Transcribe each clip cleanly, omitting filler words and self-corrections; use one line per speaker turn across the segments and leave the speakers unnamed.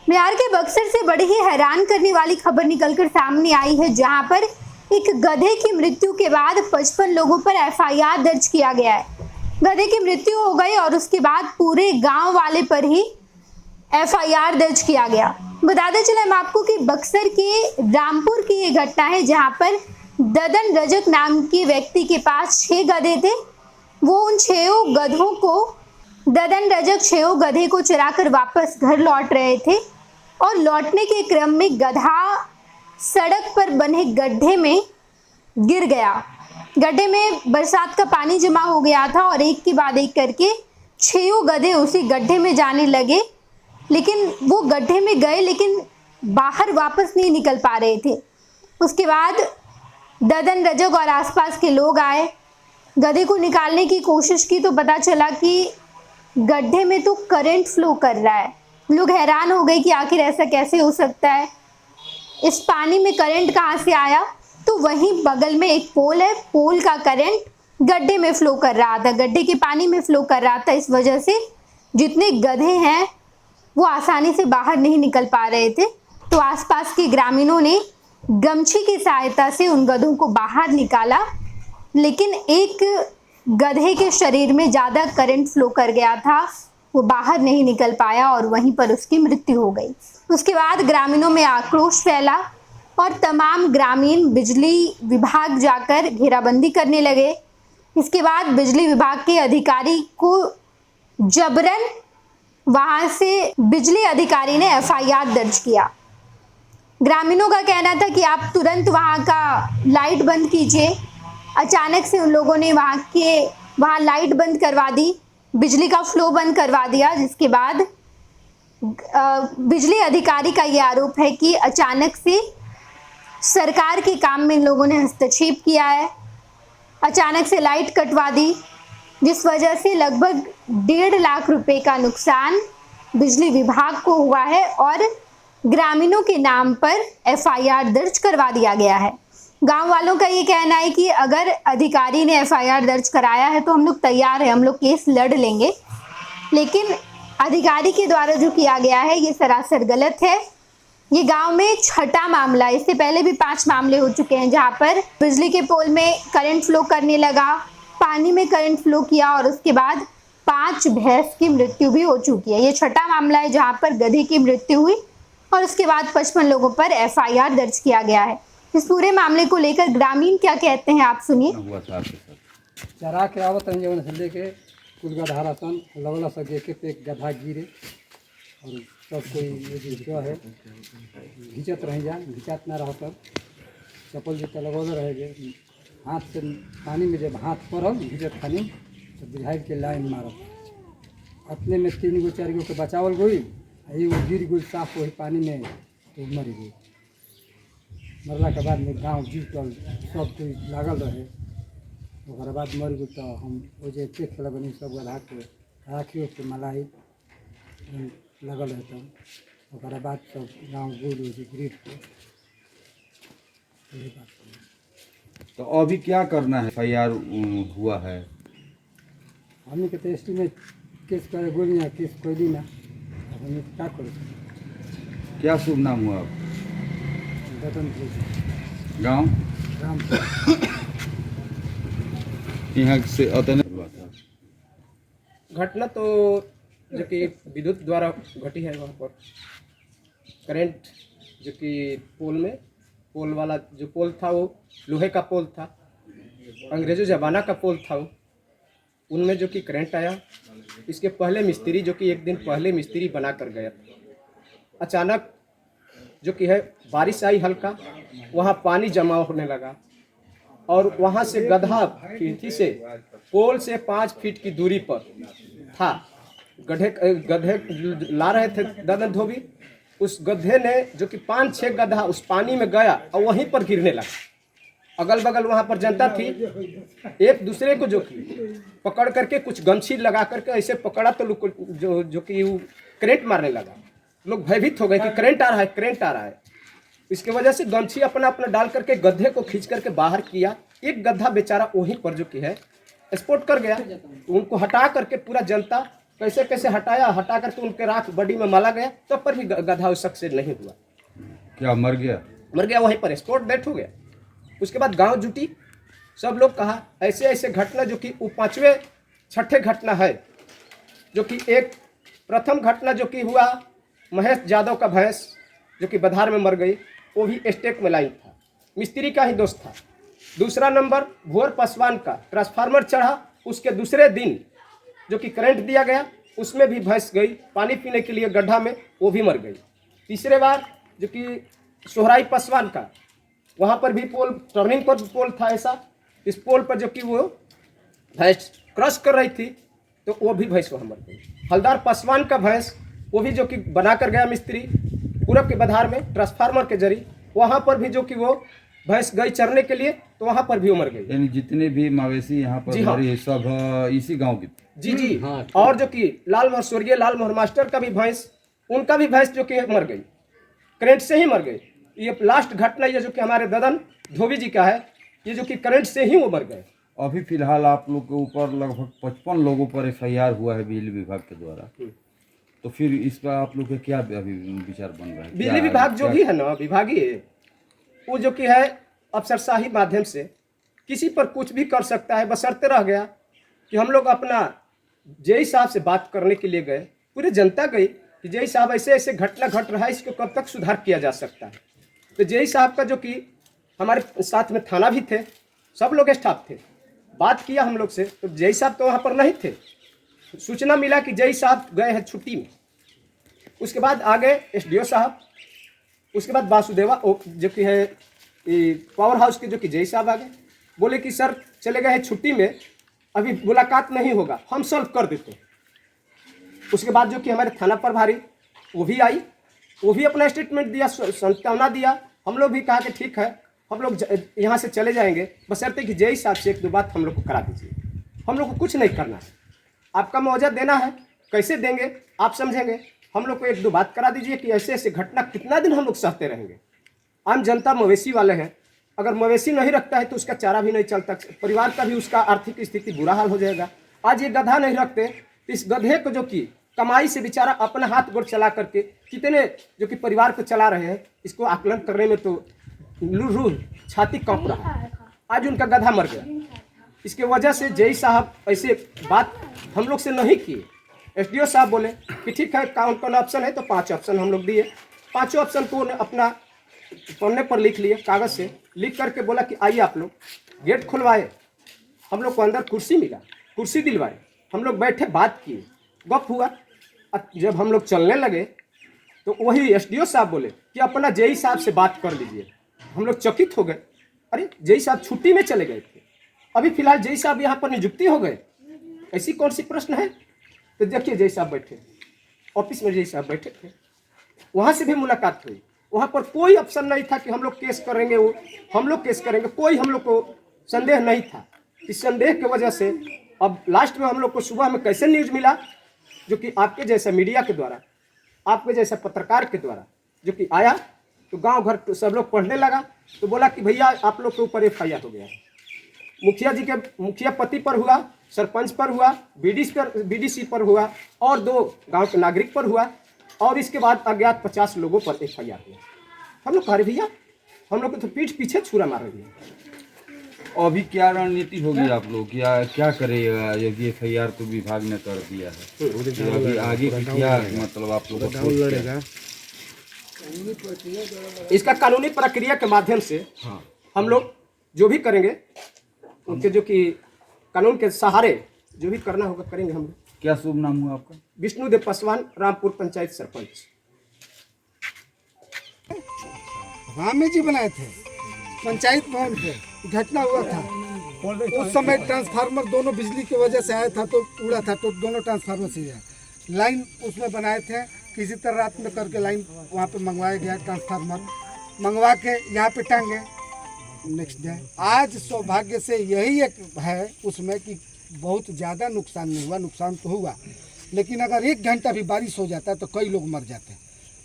बिहार के बक्सर से बड़ी ही हैरान करने वाली खबर निकलकर सामने आई है, जहां पर एक गधे की मृत्यु के बाद 55 लोगों पर एफआईआर दर्ज किया गया है। गधे की मृत्यु हो गई और उसके बाद पूरे गांव वाले पर ही एफआईआर दर्ज किया गया। बताते चले हम आपको कि बक्सर के रामपुर की ये घटना है, जहां पर ददन रजक नाम के व्यक्ति के पास 6 गधे थे। वो उन 6 गधों को ददन रजक 6 गधे को चराकर वापस घर लौट रहे थे और लौटने के क्रम में गधा सड़क पर बने गड्ढे में गिर गया। गड्ढे में बरसात का पानी जमा हो गया था और एक के बाद एक करके 6 गधे उसी गड्ढे में जाने लगे, लेकिन वो गड्ढे में गए लेकिन बाहर वापस नहीं निकल पा रहे थे। उसके बाद ददन रजक और आसपास के लोग आए, गधे को निकालने की कोशिश की तो पता चला कि गड्ढे में तो करंट फ्लो कर रहा है। लोग हैरान हो गए कि आखिर ऐसा कैसे हो सकता है, इस पानी में करंट कहाँ से आया। तो वहीं बगल में एक पोल है, पोल का करंट गड्ढे में फ्लो कर रहा था, गड्ढे के पानी में फ्लो कर रहा था। इस वजह से जितने गधे हैं वो आसानी से बाहर नहीं निकल पा रहे थे। तो आसपास के ग्रामीणों ने गमछी की सहायता से उन गधों को बाहर निकाला, लेकिन एक गधे के शरीर में ज़्यादा करंट फ्लो कर गया था, वो बाहर नहीं निकल पाया और वहीं पर उसकी मृत्यु हो गई। उसके बाद ग्रामीणों में आक्रोश फैला और तमाम ग्रामीण बिजली विभाग जाकर घेराबंदी करने लगे। इसके बाद बिजली विभाग के अधिकारी को जबरन वहां से बिजली अधिकारी ने एफआईआर दर्ज किया। ग्रामीणों का कहना था कि आप तुरंत वहां का लाइट बंद कीजिए। अचानक से उन लोगों ने वहां लाइट बंद करवा दी, बिजली का फ्लो बंद करवा दिया। जिसके बाद बिजली अधिकारी का ये आरोप है कि अचानक से सरकार के काम में इन लोगों ने हस्तक्षेप किया है, अचानक से लाइट कटवा दी, जिस वजह से लगभग 1.5 लाख रुपए का नुकसान बिजली विभाग को हुआ है और ग्रामीणों के नाम पर एफआईआर दर्ज करवा दिया गया है। गांव वालों का ये कहना है कि अगर अधिकारी ने एफआईआर दर्ज कराया है तो हम लोग तैयार हैं, हम लोग केस लड़ लेंगे, लेकिन अधिकारी के द्वारा जो किया गया है ये सरासर गलत है। ये गांव में 6ठा मामला है, इससे पहले भी 5 मामले हो चुके हैं जहां पर बिजली के पोल में करंट फ्लो करने लगा, पानी में करंट फ्लो किया और उसके बाद 5 भैंस की मृत्यु भी हो चुकी है। ये 6ठा मामला है जहां पर गधे की मृत्यु हुई और उसके बाद 55 लोगों पर एफआईआर दर्ज किया गया है। इस पूरे मामले को लेकर ग्रामीण क्या कहते हैं, आप सुनिए।
चरा के आवत जवन से लेके कुल गधा रसन लगल सके के पे गधा गिरे और सब कोई जो है घिंचत रह जा, घिंचत ना रह सब चप्पल जूता लगौले रहे, हाथ से पानी में जब हाथ पड़ल घिंचत खानी तो बुझाई के लाइन मारल। अपने में 3 गो 4 गो के बचावल गई, एगो गिर गई साफ वही पानी में तो मर गई। मरला के बाद में गाँव जुटल सब कोई लागल रहे, ओकर बाद मर गई तो हम वो जे देख लगनी सब गधा के राखियो के मलाई लगल रहता। ओकर बाद सब गाँव गुड़ ग्रीट के यही बात।
तो अभी क्या करना है? एफआईआर हुआ है,
हमने के तो एस्टीमेट केस करे गोलियाँ केस कोई दी ना, हमें क्या करो।
क्या शुभ नाम हुआ आप?
ददन
गाँव
राम
यहाँ से अतने
घटना तो जो कि विद्युत द्वारा घटी है। वहाँ पर करंट जो कि पोल वाला जो पोल था वो लोहे का पोल था, अंग्रेज़ों ज़माना का पोल था वो, उनमें जो कि करंट आया। इसके पहले मिस्त्री जो कि एक दिन पहले मिस्त्री बना कर गया, अचानक जो कि है बारिश आई हल्का, वहाँ पानी जमा होने लगा और वहाँ से गधा खिड़की से पोल से 5 फीट की दूरी पर था। गधे ला रहे थे ददन धोबी, उस गधे ने जो कि 5-6 गधा उस पानी में गया और वहीं पर गिरने लगा। अगल बगल वहाँ पर जनता थी, एक दूसरे को जो कि पकड़ करके कुछ गमछी लगा करके ऐसे पकड़ा तो जो कि करंट मारने लगा। लोग भयभीत हो गए कि करंट आ रहा है, करंट आ रहा है। इसके वजह से गमछी अपना डाल करके गधे को खींच करके बाहर किया। एक गधा बेचारा वहीं पर जो कि है स्पॉट कर गया, तो उनको हटा करके पूरा जनता कैसे कैसे हटा करके उनके राख बॉडी में माला गया, तब पर भी गधा उस शख्स से नहीं हुआ,
क्या मर गया?
मर गया वहीं पर, स्पॉट डेथ हो गया। उसके बाद गांव जुटी, सब लोग कहा ऐसे ऐसे घटना, जो कि वो 5वें 6ठे घटना है, जो कि एक प्रथम घटना जो कि हुआ महेश यादव का भैंस जो कि बधार में मर गई, वो भी स्टेक में लाइन था, मिस्त्री का ही दोस्त था। दूसरा नंबर भोर पासवान का ट्रांसफार्मर चढ़ा, उसके दूसरे दिन जो कि करंट दिया गया, उसमें भी भैंस गई पानी पीने के लिए गड्ढा में, वो भी मर गई। तीसरे बार जो कि सोहराई पासवान का, वहाँ पर भी पोल, टर्निंग पर पोल था ऐसा, इस पोल पर जो कि वो भैंस क्रॉस कर रही थी, तो वो भी भैंस वहाँ मर गई। हलदार पासवान का भैंस, वो भी जो कि बना कर गया मिस्त्री पूरब के बधार में ट्रांसफार्मर के जरिए, वहाँ पर भी जो कि वो भैंस गई चरने के लिए, तो वहाँ पर भी वो मर गई।
यानी जितने भी मवेशी यहाँ पर
जी हाँ।
मरे सब इसी गांव की?
जी
हाँ।
और जो कि स्वर्गीय लाल मोहर मास्टर का भी भैंस, उनका भी भैंस जो कि मर गई, करंट से ही मर गई। ये लास्ट घटना ये जो कि हमारे ददन धोबी जी का है, ये जो कि करंट से ही वो मर गए।
अभी फिलहाल आप लोग के ऊपर लगभग 55 लोगों पर FIR हुआ है बिजली विभाग के द्वारा, तो फिर इस पर आप लोग के क्या अभी विचार बन रहा है?
बिजली विभाग जो भी है ना, विभागीय, वो जो कि है अफसरशाही माध्यम से किसी पर कुछ भी कर सकता है, बशर्ते रह गया कि हम लोग अपना जेई साहब से बात करने के लिए गए, पूरी जनता गई कि जेई साहब ऐसे ऐसे घटना घट रहा है, इसको कब तक सुधार किया जा सकता है। तो जेई साहब का जो कि हमारे साथ में थाना भी थे, सब लोग स्टाफ थे, बात किया हम लोग से, तो जेई साहब तो वहाँ पर नहीं थे। सूचना मिला कि जेई साहब गए हैं छुट्टी में। उसके बाद आ गए SDO साहब, उसके बाद वासुदेवा जो कि है पावर हाउस के जो कि जेई साहब आ गए, बोले कि सर चले गए हैं छुट्टी में, अभी मुलाकात नहीं होगा, हम सॉल्व कर देते। उसके बाद जो कि हमारे थाना प्रभारी वो भी आई, वो भी अपना स्टेटमेंट दिया, सांत्वना दिया। हम लोग भी कहा कि ठीक है, हम लोग यहाँ से चले जाएंगे, बशर्ते कि जेई साहब से 1-2 बात हम लोग को करा दीजिए। हम लोग को कुछ नहीं करना है, आपका मुआवजा देना है, कैसे देंगे आप समझेंगे, हम लोग को 1-2 बात करा दीजिए कि ऐसे ऐसे घटना कितना दिन हम लोग सहते रहेंगे। आम जनता मवेशी वाले हैं, अगर मवेशी नहीं रखता है तो उसका चारा भी नहीं चलता, परिवार का भी उसका आर्थिक स्थिति बुरा हाल हो जाएगा। आज ये गधा नहीं रखते तो इस गधे को जो कि कमाई से बेचारा अपना हाथ गोड़ चला करके कितने जो कि परिवार को चला रहे हैं, इसको आकलन करने में तो रूह छाती कांप रहा है। आज उनका गधा मर गया, इसके वजह से जेई साहब ऐसे बात हम लोग से नहीं किए। SDO साहब बोले कि ठीक है, कौन ऑप्शन है, तो 5 ऑप्शन हम लोग दिए। 5 ऑप्शन को अपना पन्ने पर लिख लिए, कागज़ से लिख करके बोला कि आइए आप लोग। गेट खुलवाए, हम लोग को अंदर कुर्सी मिला, कुर्सी दिलवाए, हम लोग बैठे, बात किए, गप हुआ। जब हम लोग चलने लगे तो वही SDO साहब बोले कि अपना जेई साहब से बात कर लीजिए। हम लोग चकित हो गए, अरे जेई साहब छुट्टी में चले गए थे, अभी फिलहाल जेई साहब यहाँ पर नियुक्ति हो गए, ऐसी कौन सी प्रश्न है। तो देखिए जेई साहब बैठे, ऑफिस में जेई साहब बैठे थे, वहाँ से भी मुलाकात हुई। वहाँ पर कोई ऑप्शन नहीं था कि हम लोग केस करेंगे, वो हम लोग केस करेंगे, कोई हम लोग को संदेह नहीं था। इस संदेह की वजह से अब लास्ट में हम लोग को सुबह में कैसे न्यूज़ मिला, जो कि आपके जैसा मीडिया के द्वारा, आपके जैसा पत्रकार के द्वारा जो कि आया, तो गांव घर सब लोग पढ़ने लगा, तो बोला कि भैया आप लोग के ऊपर FIR हो गया है। मुखिया जी के, मुखिया पति पर हुआ, सरपंच पर हुआ, BDC पर हुआ, और 2 गांव के नागरिक पर हुआ, और इसके बाद अज्ञात 50 लोगों पर FIR हुआ। हम लोग कह रहे भैया, हम लोग को तो पीठ पीछे छुरा मार रही है।
अभी क्या रणनीति होगी आप लोग, क्या करेगा यदि FIR तो विभाग ने कर दिया है, तो अभी आगे की क्या मतलब आप लोग का लड़ेगा?
इसका कानूनी प्रक्रिया के माध्यम से हम लोग जो भी करेंगे, उनके जो कि कानून के सहारे जो भी करना होगा करेंगे हम लोग।
क्या शुभ नाम हुआ आपका?
विष्णुदेव पासवान, रामपुर पंचायत सरपंच।
रामे जी बनाए थे पंचायत भवन पे, घटना हुआ था उस समय। ट्रांसफार्मर दोनों बिजली की वजह से आया था तो उड़ा था, तो दोनों ट्रांसफार्मर से लाइन उसमें बनाए थे। किसी तरह रात में करके लाइन वहाँ पे मंगवाया गया, ट्रांसफार्मर मंगवा के यहाँ पे टांगे। नेक्स्ट डे आज सौभाग्य से यही एक है उसमें कि बहुत ज़्यादा नुकसान नहीं हुआ, नुकसान तो हुआ लेकिन अगर 1 घंटा भी बारिश हो जाता है तो कई लोग मर जाते हैं।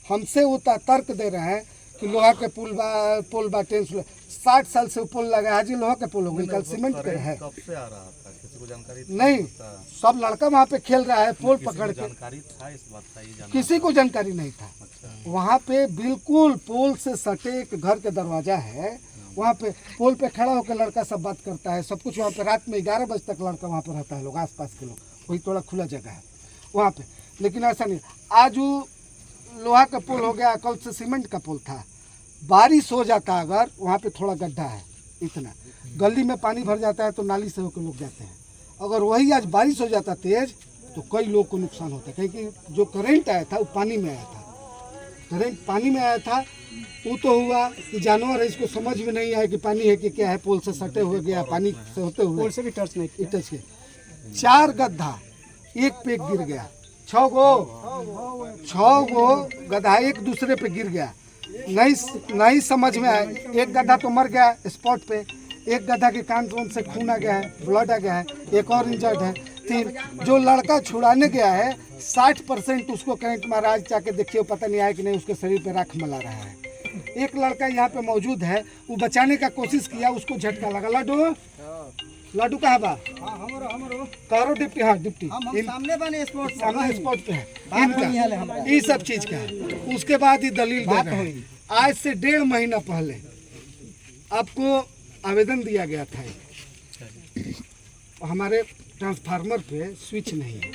हमसे वो तर्क दे रहे हैं कि लोहा के पुल बाटे 60 साल से पुल लगा है, आज लोहा का पुल हो गई, कल सीमेंट के है। नहीं, सब लड़का वहाँ पे खेल रहा है पोल पकड़ के।
जानकारी था इस बात का? ये
किसी को जानकारी नहीं था। वहाँ पे बिल्कुल पोल से सटे एक घर के दरवाजा है, वहाँ पे पोल पे खड़ा होकर लड़का सब बात करता है, सब कुछ वहाँ पे। रात में 11 बजे तक लड़का वहाँ पे रहता है, लोग आसपास के लोग, वही थोड़ा खुला जगह है वहाँ पे। लेकिन ऐसा नहीं, आज वो लोहा का पुल हो गया, कल से सीमेंट का पुल था। बारिश हो जाता अगर वहाँ पे थोड़ा गड्ढा है, इतना गली में पानी भर जाता है तो नाली से होकर लोग जाते हैं। अगर वही आज बारिश हो जाता तेज तो कई लोग को नुकसान होता है, क्योंकि जो करंट आया था वो पानी में आया था। करंट पानी में आया था, वो तो हुआ कि जानवर है, इसको समझ में नहीं आया कि पानी है कि क्या है, पोल से सटे हुए गया, पानी से होते हुए, पोल से भी टच नहीं टच के 4 गड्ढा एक पे गिर गया। 6 गो गड्ढा एक दूसरे पे गिर गया। नहीं समझ में आया। एक गड्ढा तो मर गया स्पॉट पे, एक गड्ढा के कान से खून आ गया है, ब्लड आ गया है, एक और इंजर्ड है। 3 जो लड़का छुड़ाने गया है 60% उसको करंट मारा। आज जाके देखिए, पता नहीं आया कि नहीं, उसके शरीर पे राख मला रहा है। एक लड़का यहाँ पे मौजूद है, वो बचाने का कोशिश किया, उसको झटका लगा। लड्डू कहाँ बा? करो डिप्टी। हाँ डिप्टी सामने स्पॉट पे है इनका, ये सब चीज का है। उसके बाद ये दलील दे रहे हैं। आज से 1.5 महीना पहले आपको आवेदन दिया गया था, हमारे ट्रांसफार्मर पे स्विच नहीं है,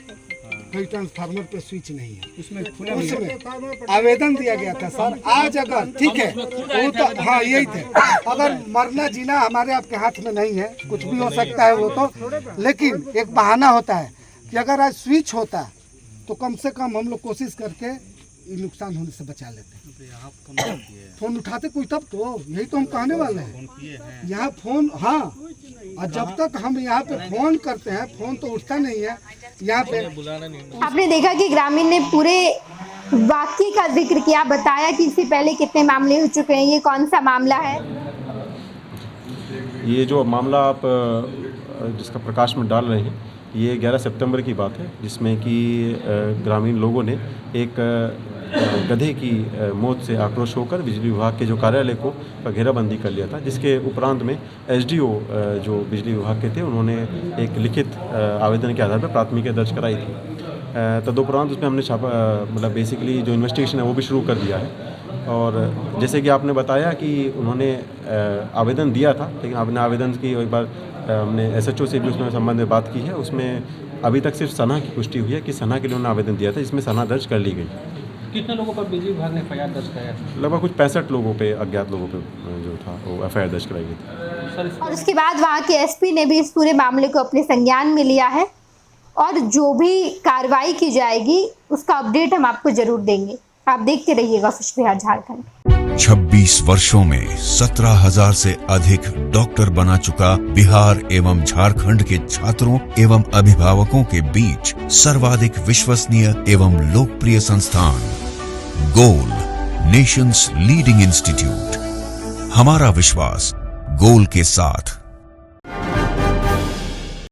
कई ट्रांसफार्मर पे स्विच नहीं है, उसमें आवेदन दिया गया था सर। आज अगर ठीक है वो तो हाँ यही थे, अगर मरना जीना हमारे आपके हाथ में नहीं है, कुछ भी हो सकता है वो तो, लेकिन एक बहाना होता है कि अगर आज स्विच होता तो कम से कम हम लोग कोशिश करके नुकसान होने से बचा लेते हैं। फोन उठाते कोई तब तो, यही तो हम कहने वाले हैं। यहाँ फोन, हाँ, और जब तक हम यहाँ पे फोन करते हैं फोन तो उठता नहीं है यहाँ पे।
आपने देखा कि ग्रामीण ने पूरे वाक्य का जिक्र किया, बताया कि इससे पहले कितने मामले हो चुके हैं, ये कौन सा मामला है।
ये जो मामला आप जिसका प्रकाश में डाल रहे हैं, ये 11 सितंबर की बात है, जिसमें कि ग्रामीण लोगों ने एक गधे की मौत से आक्रोश होकर बिजली विभाग के जो कार्यालय को घेराबंदी कर लिया था, जिसके उपरांत में एसडीओ जो बिजली विभाग के थे, उन्होंने एक लिखित आवेदन के आधार पर प्राथमिकी दर्ज कराई थी। तदुपरांत उसमें हमने छापा, मतलब बेसिकली जो इन्वेस्टिगेशन है वो भी शुरू कर दिया है। और जैसे कि आपने बताया कि उन्होंने आवेदन दिया था, लेकिन आपने आवेदन की एक बार हमने एसएचओ से भी उसमें संबंध में बात की है। उसमें अभी तक सिर्फ सना की पुष्टि हुई है कि सना के लिए उन्होंने आवेदन दिया था, जिसमें सना दर्ज कर ली गई।
कितने लोगों पर बिजली विभाग ने एफआईआर दर्ज कराया?
लगभग कुछ 65 लोगों पे, अज्ञात लोगों पे जो था वो एफआईआर दर्ज कराई गई थी।
और उसके बाद वहाँ के एसपी ने भी इस पूरे मामले को अपने संज्ञान में लिया है, और जो भी कार्रवाई की जाएगी उसका अपडेट हम आपको जरूर देंगे। आप देखते रहिएगा खुश बिहार झारखंड।
26 वर्षों में 17,000 से अधिक डॉक्टर बना चुका बिहार एवं झारखंड के छात्रों एवं अभिभावकों के बीच सर्वाधिक विश्वसनीय एवं लोकप्रिय संस्थान गोल, नेशंस लीडिंग इंस्टीट्यूट। हमारा विश्वास गोल के साथ।